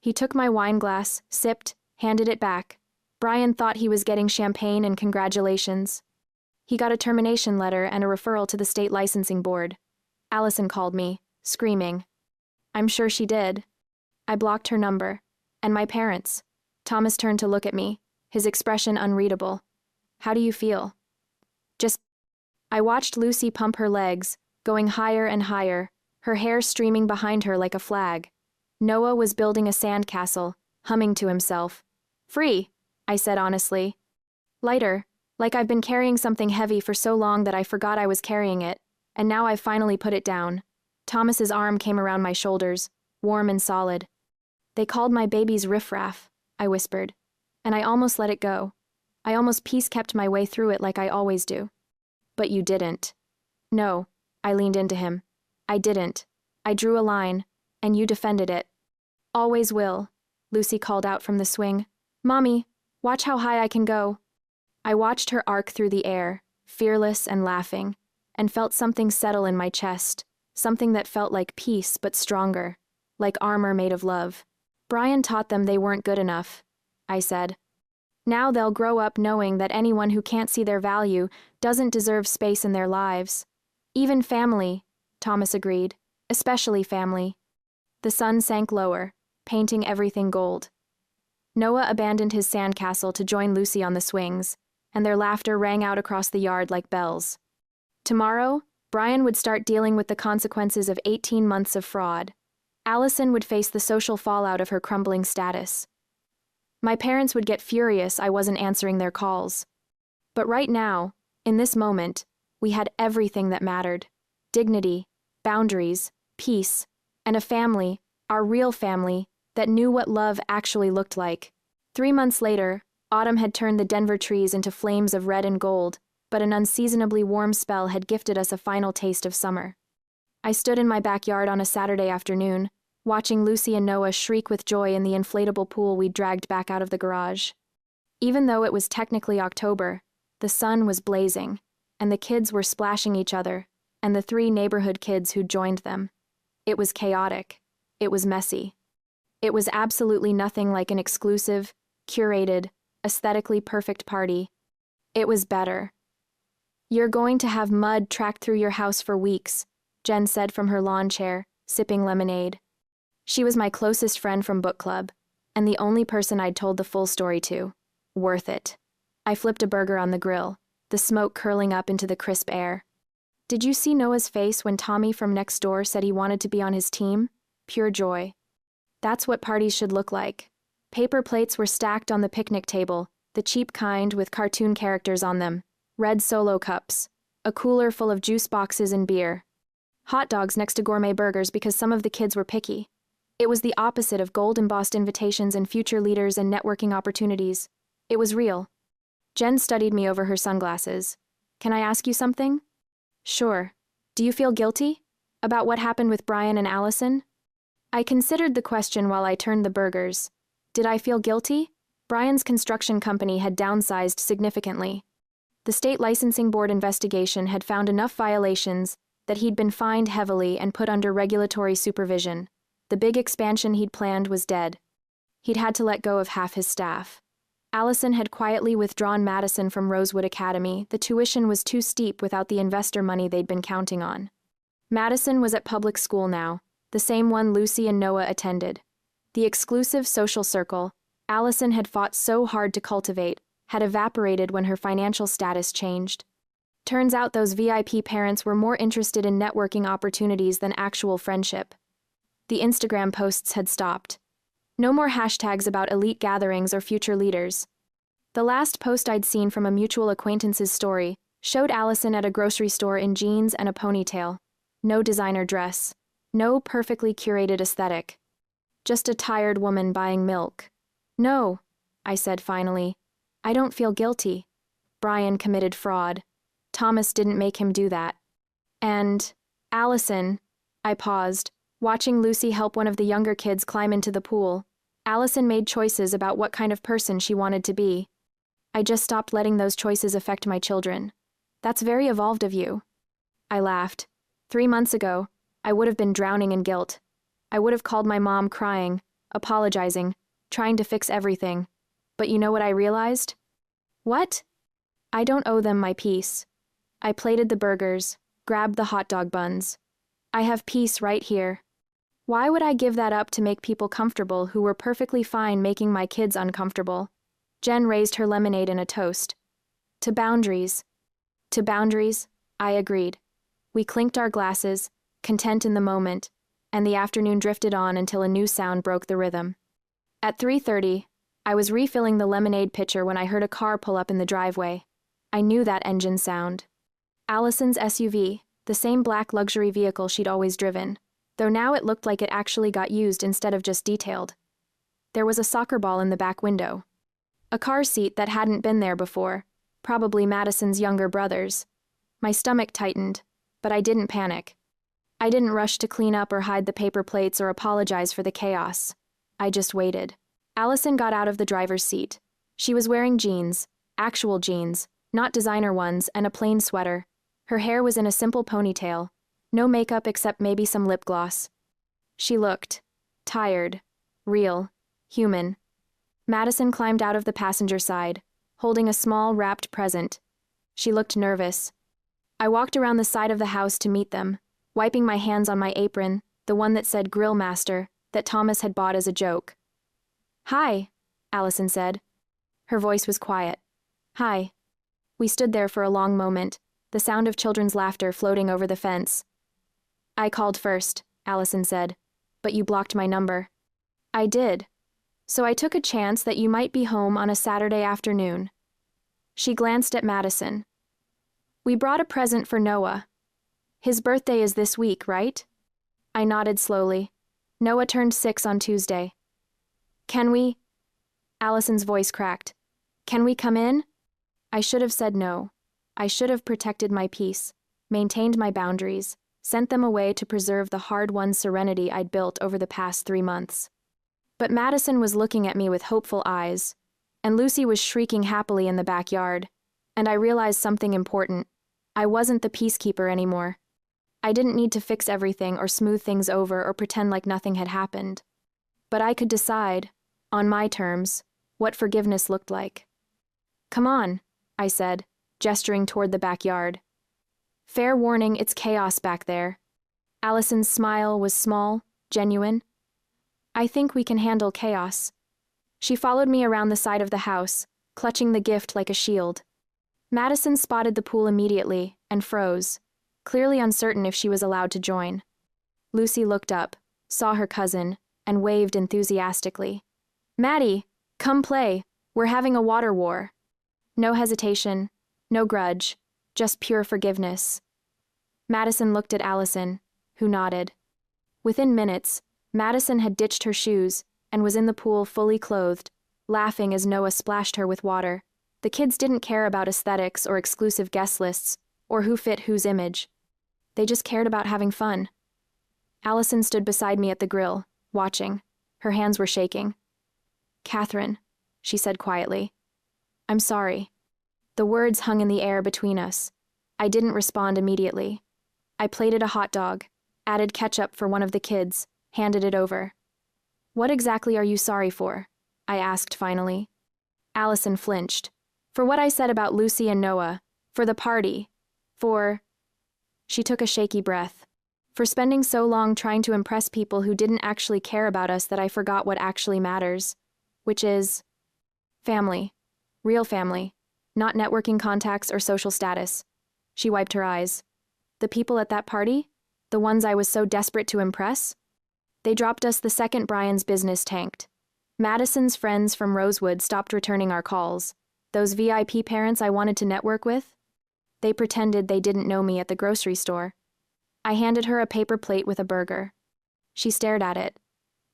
He took my wine glass, sipped, handed it back. Brian thought he was getting champagne and congratulations. He got a termination letter and a referral to the state licensing board. Allison called me, screaming. I'm sure she did. I blocked her number. And my parents. Thomas turned to look at me, his expression unreadable. How do you feel? I watched Lucy pump her legs, going higher and higher, her hair streaming behind her like a flag. Noah was building a sandcastle, humming to himself. Free, I said honestly. Lighter, like I've been carrying something heavy for so long that I forgot I was carrying it, and now I've finally put it down. Thomas's arm came around my shoulders, warm and solid. They called my babies riffraff, I whispered, and I almost let it go. I almost peace-kept my way through it like I always do. But you didn't. No, I leaned into him. I didn't. I drew a line, and you defended it. Always will, Lucy called out from the swing. Mommy, watch how high I can go. I watched her arc through the air, fearless and laughing, and felt something settle in my chest, something that felt like peace but stronger, like armor made of love. Brian taught them they weren't good enough, I said. Now they'll grow up knowing that anyone who can't see their value doesn't deserve space in their lives. Even family, Thomas agreed, especially family. The sun sank lower, painting everything gold. Noah abandoned his sandcastle to join Lucy on the swings, and their laughter rang out across the yard like bells. Tomorrow, Brian would start dealing with the consequences of 18 months of fraud. Allison would face the social fallout of her crumbling status. My parents would get furious I wasn't answering their calls. But right now, in this moment, we had everything that mattered. Dignity, boundaries, peace, and a family, our real family, that knew what love actually looked like. 3 months later, autumn had turned the Denver trees into flames of red and gold, but an unseasonably warm spell had gifted us a final taste of summer. I stood in my backyard on a Saturday afternoon, watching Lucy and Noah shriek with joy in the inflatable pool we'd dragged back out of the garage. Even though it was technically October, the sun was blazing, and the kids were splashing each other, and the 3 neighborhood kids who'd joined them. It was chaotic. It was messy. It was absolutely nothing like an exclusive, curated, aesthetically perfect party. It was better. "You're going to have mud tracked through your house for weeks," Jen said from her lawn chair, sipping lemonade. She was my closest friend from book club, and the only person I'd told the full story to. Worth it. I flipped a burger on the grill, the smoke curling up into the crisp air. Did you see Noah's face when Tommy from next door said he wanted to be on his team? Pure joy. That's what parties should look like. Paper plates were stacked on the picnic table, the cheap kind with cartoon characters on them, red Solo cups, a cooler full of juice boxes and beer. Hot dogs next to gourmet burgers because some of the kids were picky. It was the opposite of gold-embossed invitations and future leaders and networking opportunities. It was real. Jen studied me over her sunglasses. "Can I ask you something?" "Sure. Do you feel guilty? About what happened with Brian and Allison?" I considered the question while I turned the burgers. Did I feel guilty? Brian's construction company had downsized significantly. The state licensing board investigation had found enough violations that he'd been fined heavily and put under regulatory supervision. The big expansion he'd planned was dead. He'd had to let go of half his staff. Allison had quietly withdrawn Madison from Rosewood Academy. The tuition was too steep without the investor money they'd been counting on. Madison was at public school now, the same one Lucy and Noah attended. The exclusive social circle Allison had fought so hard to cultivate had evaporated when her financial status changed. Turns out those VIP parents were more interested in networking opportunities than actual friendship. The Instagram posts had stopped. No more hashtags about elite gatherings or future leaders. The last post I'd seen from a mutual acquaintance's story showed Allison at a grocery store in jeans and a ponytail. No designer dress. No perfectly curated aesthetic. Just a tired woman buying milk. "No," I said finally. "I don't feel guilty. Brian committed fraud. Thomas didn't make him do that. And, Allison," I paused, watching Lucy help one of the younger kids climb into the pool. Allison made choices about what kind of person she wanted to be. I just stopped letting those choices affect my children. That's very evolved of you. I laughed. 3 months ago, I would have been drowning in guilt. I would have called my mom crying, apologizing, trying to fix everything. But you know what I realized? What? I don't owe them my peace. I plated the burgers, grabbed the hot dog buns. I have peace right here. Why would I give that up to make people comfortable who were perfectly fine making my kids uncomfortable? Jen raised her lemonade in a toast. To boundaries. To boundaries, I agreed. We clinked our glasses, content in the moment, and the afternoon drifted on until a new sound broke the rhythm. At 3:30, I was refilling the lemonade pitcher when I heard a car pull up in the driveway. I knew that engine sound. Allison's SUV, the same black luxury vehicle she'd always driven, though now it looked like it actually got used instead of just detailed. There was a soccer ball in the back window. A car seat that hadn't been there before, probably Madison's younger brother's. My stomach tightened, but I didn't panic. I didn't rush to clean up or hide the paper plates or apologize for the chaos. I just waited. Allison got out of the driver's seat. She was wearing jeans, actual jeans, not designer ones, and a plain sweater. Her hair was in a simple ponytail. No makeup except maybe some lip gloss. She looked tired, real, human. Madison climbed out of the passenger side, holding a small wrapped present. She looked nervous. I walked around the side of the house to meet them, wiping my hands on my apron, the one that said Grill Master, that Thomas had bought as a joke. "Hi," Allison said. Her voice was quiet. "Hi." We stood there for a long moment, the sound of children's laughter floating over the fence. "I called first," Allison said, "but you blocked my number." "I did. So I took a chance that you might be home on a Saturday afternoon." She glanced at Madison. "We brought a present for Noah. His birthday is this week, right?" I nodded slowly. Noah turned 6 on Tuesday. "Can we?" Allison's voice cracked. "Can we come in?" I should have said no. I should have protected my peace, maintained my boundaries, sent them away to preserve the hard-won serenity I'd built over the past 3 months. But Madison was looking at me with hopeful eyes, and Lucy was shrieking happily in the backyard, and I realized something important. I wasn't the peacekeeper anymore. I didn't need to fix everything or smooth things over or pretend like nothing had happened. But I could decide, on my terms, what forgiveness looked like. Come on, I said, gesturing toward the backyard. Fair warning, it's chaos back there. Allison's smile was small, genuine. I think we can handle chaos. She followed me around the side of the house, clutching the gift like a shield. Madison spotted the pool immediately and froze, clearly uncertain if she was allowed to join. Lucy looked up, saw her cousin, and waved enthusiastically. Maddie, come play. We're having a water war. No hesitation, no grudge, just pure forgiveness. Madison looked at Allison, who nodded. Within minutes, Madison had ditched her shoes and was in the pool fully clothed, laughing as Noah splashed her with water. The kids didn't care about aesthetics or exclusive guest lists, or who fit whose image. They just cared about having fun. Allison stood beside me at the grill, watching. Her hands were shaking. Catherine, she said quietly. I'm sorry. The words hung in the air between us. I didn't respond immediately. I plated a hot dog, added ketchup for one of the kids, handed it over. What exactly are you sorry for? I asked finally. Allison flinched. For what I said about Lucy and Noah, for the party, for... She took a shaky breath. For spending so long trying to impress people who didn't actually care about us that I forgot what actually matters, which is... family. Real family. Not networking contacts or social status. She wiped her eyes. The people at that party? The ones I was so desperate to impress? They dropped us the second Brian's business tanked. Madison's friends from Rosewood stopped returning our calls. Those VIP parents I wanted to network with? They pretended they didn't know me at the grocery store. I handed her a paper plate with a burger. She stared at it.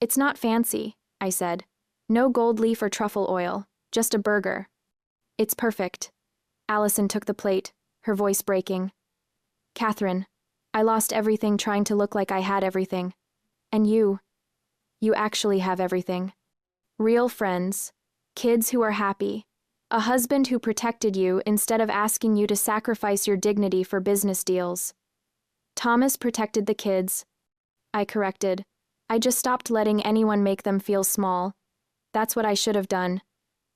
It's not fancy, I said. No gold leaf or truffle oil, just a burger. It's perfect. Allison took the plate, her voice breaking. Catherine, I lost everything trying to look like I had everything. And you actually have everything. Real friends, kids who are happy, a husband who protected you instead of asking you to sacrifice your dignity for business deals. Thomas protected the kids. I corrected. I just stopped letting anyone make them feel small. That's what I should have done.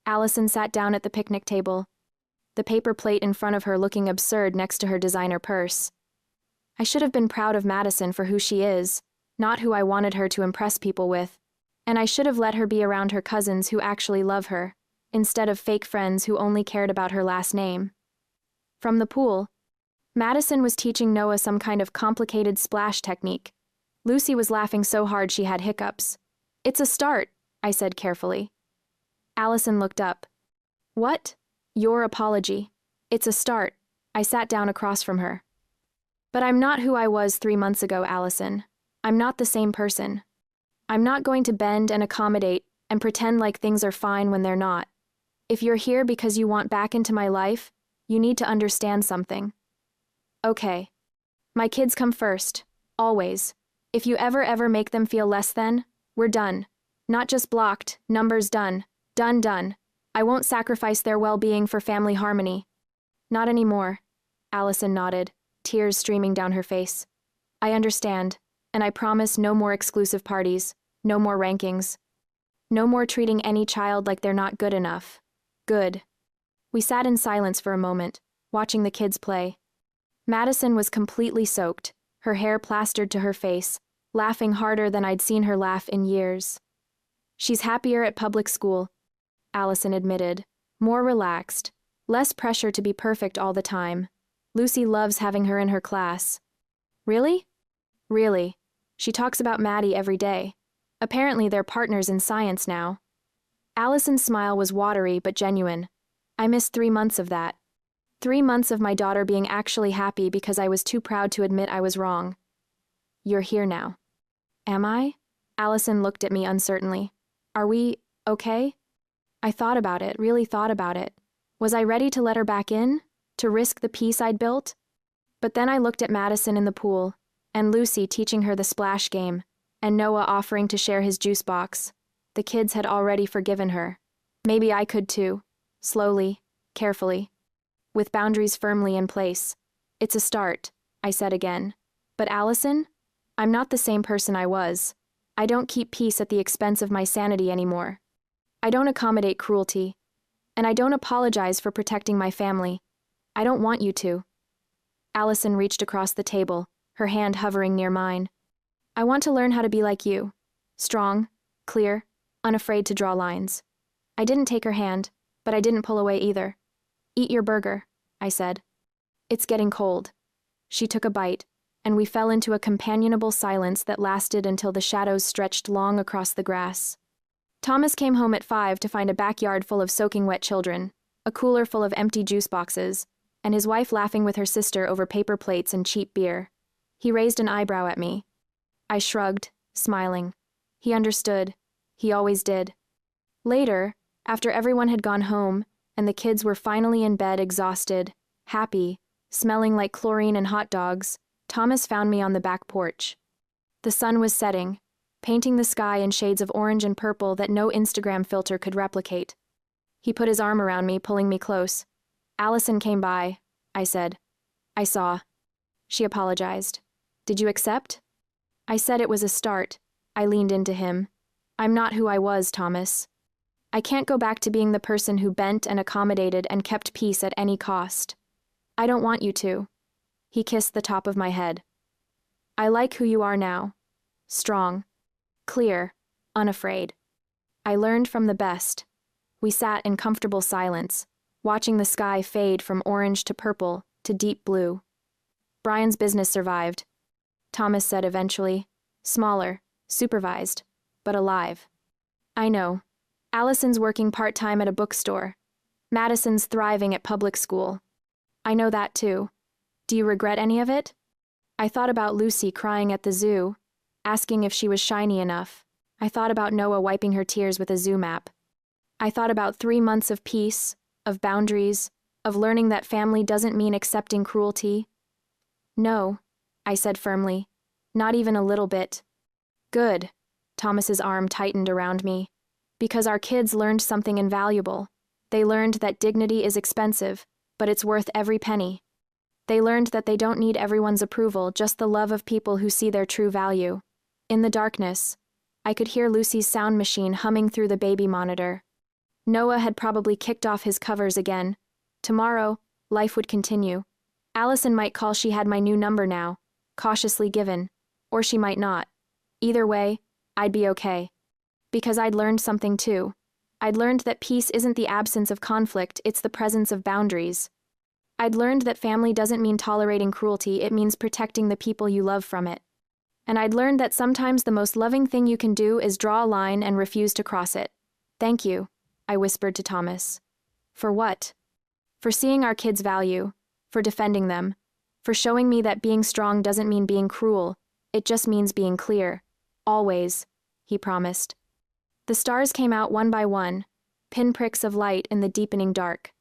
Allison sat down at the picnic table, the paper plate in front of her looking absurd next to her designer purse. I should have been proud of Madison for who she is, not who I wanted her to impress people with, and I should have let her be around her cousins who actually love her, instead of fake friends who only cared about her last name. From the pool, Madison was teaching Noah some kind of complicated splash technique. Lucy was laughing so hard she had hiccups. It's a start, I said carefully. Allison looked up. What? Your apology. It's a start. I sat down across from her. But I'm not who I was 3 months ago, Allison. I'm not the same person. I'm not going to bend and accommodate and pretend like things are fine when they're not. If you're here because you want back into my life, you need to understand something. Okay. My kids come first. Always. If you ever make them feel less than, we're done. Not just blocked, numbers done. Done. I won't sacrifice their well-being for family harmony. Not anymore. Allison nodded, tears streaming down her face. I understand, and I promise no more exclusive parties, no more rankings. No more treating any child like they're not good enough. Good. We sat in silence for a moment, watching the kids play. Madison was completely soaked, her hair plastered to her face, laughing harder than I'd seen her laugh in years. She's happier at public school, Allison admitted, more relaxed, less pressure to be perfect all the time. Lucy loves having her in her class. Really? Really. She talks about Maddie every day. Apparently they're partners in science now. Allison's smile was watery but genuine. I missed 3 months of that. 3 months of my daughter being actually happy because I was too proud to admit I was wrong. You're here now. Am I? Allison looked at me uncertainly. Are we okay? I thought about it, really thought about it. Was I ready to let her back in? To risk the peace I'd built? But then I looked at Madison in the pool, and Lucy teaching her the splash game, and Noah offering to share his juice box. The kids had already forgiven her. Maybe I could too. Slowly, carefully. With boundaries firmly in place. It's a start, I said again. But Allison? I'm not the same person I was. I don't keep peace at the expense of my sanity anymore. I don't accommodate cruelty. And I don't apologize for protecting my family. I don't want you to. Allison reached across the table, her hand hovering near mine. I want to learn how to be like you. Strong, clear, unafraid to draw lines. I didn't take her hand, but I didn't pull away either. Eat your burger, I said. It's getting cold. She took a bite, and we fell into a companionable silence that lasted until the shadows stretched long across the grass. Thomas came home at 5 to find a backyard full of soaking wet children, a cooler full of empty juice boxes, and his wife laughing with her sister over paper plates and cheap beer. He raised an eyebrow at me. I shrugged, smiling. He understood. He always did. Later, after everyone had gone home, and the kids were finally in bed exhausted, happy, smelling like chlorine and hot dogs, Thomas found me on the back porch. The sun was setting, painting the sky in shades of orange and purple that no Instagram filter could replicate. He put his arm around me, pulling me close. Allison came by, I said. I saw. She apologized. Did you accept? I said it was a start. I leaned into him. I'm not who I was, Thomas. I can't go back to being the person who bent and accommodated and kept peace at any cost. I don't want you to. He kissed the top of my head. I like who you are now. Strong. Clear, unafraid. I learned from the best. We sat in comfortable silence, watching the sky fade from orange to purple to deep blue. Brian's business survived, Thomas said eventually. Smaller, supervised, but alive. I know. Allison's working part-time at a bookstore. Madison's thriving at public school. I know that too. Do you regret any of it? I thought about Lucy crying at the zoo, asking if she was shiny enough. I thought about Noah wiping her tears with a zoo map. I thought about 3 months of peace, of boundaries, of learning that family doesn't mean accepting cruelty. No, I said firmly. Not even a little bit. Good. Thomas's arm tightened around me. Because our kids learned something invaluable. They learned that dignity is expensive, but it's worth every penny. They learned that they don't need everyone's approval, just the love of people who see their true value. In the darkness, I could hear Lucy's sound machine humming through the baby monitor. Noah had probably kicked off his covers again. Tomorrow, life would continue. Allison might call she had my new number now, cautiously given, or she might not. Either way, I'd be okay. Because I'd learned something too. I'd learned that peace isn't the absence of conflict, it's the presence of boundaries. I'd learned that family doesn't mean tolerating cruelty, it means protecting the people you love from it. And I'd learned that sometimes the most loving thing you can do is draw a line and refuse to cross it. Thank you, I whispered to Thomas. For what? For seeing our kids' value, for defending them, for showing me that being strong doesn't mean being cruel, it just means being clear. Always, he promised. The stars came out one by one, pinpricks of light in the deepening dark.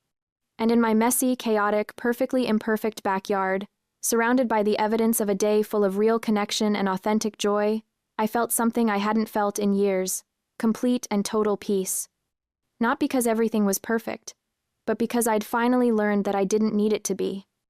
And in my messy, chaotic, perfectly imperfect backyard, surrounded by the evidence of a day full of real connection and authentic joy, I felt something I hadn't felt in years, complete and total peace. Not because everything was perfect, but because I'd finally learned that I didn't need it to be.